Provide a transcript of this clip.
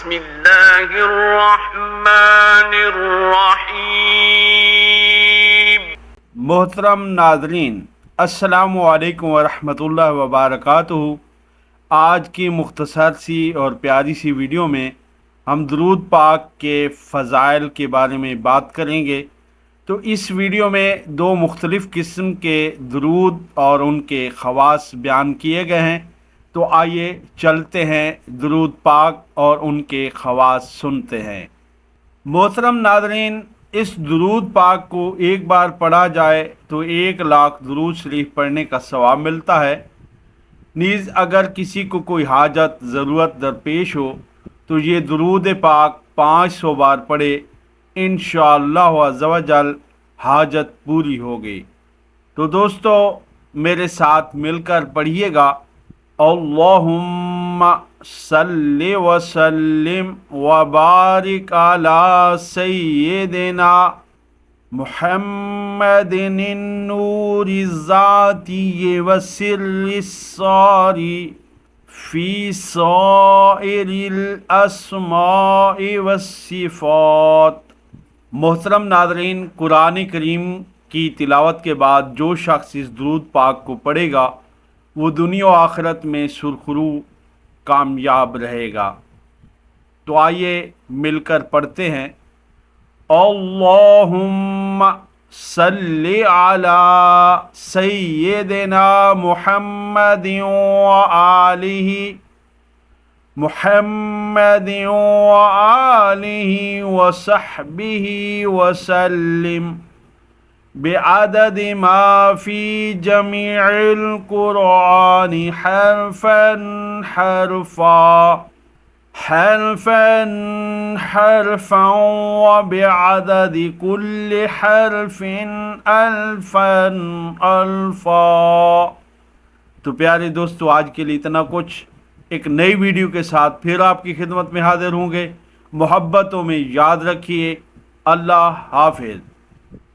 بسم اللہ الرحمن الرحیم۔ محترم ناظرین، السلام علیکم ورحمۃ اللہ وبرکاتہ۔ آج کی مختصر سی اور پیاری سی ویڈیو میں ہم درود پاک کے فضائل کے بارے میں بات کریں گے۔ تو اس ویڈیو میں دو مختلف قسم کے درود اور ان کے خواص بیان کیے گئے ہیں، تو آئیے چلتے ہیں درود پاک اور ان کے خواص سنتے ہیں۔ محترم ناظرین، اس درود پاک کو ایک بار پڑھا جائے تو 1,00,000 درود شریف پڑھنے کا ثواب ملتا ہے۔ نیز اگر کسی کو کوئی حاجت ضرورت درپیش ہو تو یہ درود پاک 500 بار پڑھے، انشاءاللہ عز و جل حاجت پوری ہوگی۔ تو دوستو میرے ساتھ مل کر پڑھیے گا، اللہم صلی وسلم وبارک علی سیدنا محمد النور الذاتی وسر الساری فی سائر الاسماء والصفات۔ محترم ناظرین، قرآن کریم کی تلاوت کے بعد جو شخص اس درود پاک کو پڑھے گا وہ دنیا و آخرت میں سرخرو کامیاب رہے گا۔ تو آئیے مل کر پڑھتے ہیں، اللہم صلی علی سیدنا محمد وآلہ وصحبہ وسلم بعدد ما فی جمیع القرآن حرفا حرفا وبعدد کل حرف الفا۔ تو پیارے دوستو، آج کے لیے اتنا کچھ۔ ایک نئی ویڈیو کے ساتھ پھر آپ کی خدمت میں حاضر ہوں گے۔ محبتوں میں یاد رکھیے۔ اللہ حافظ۔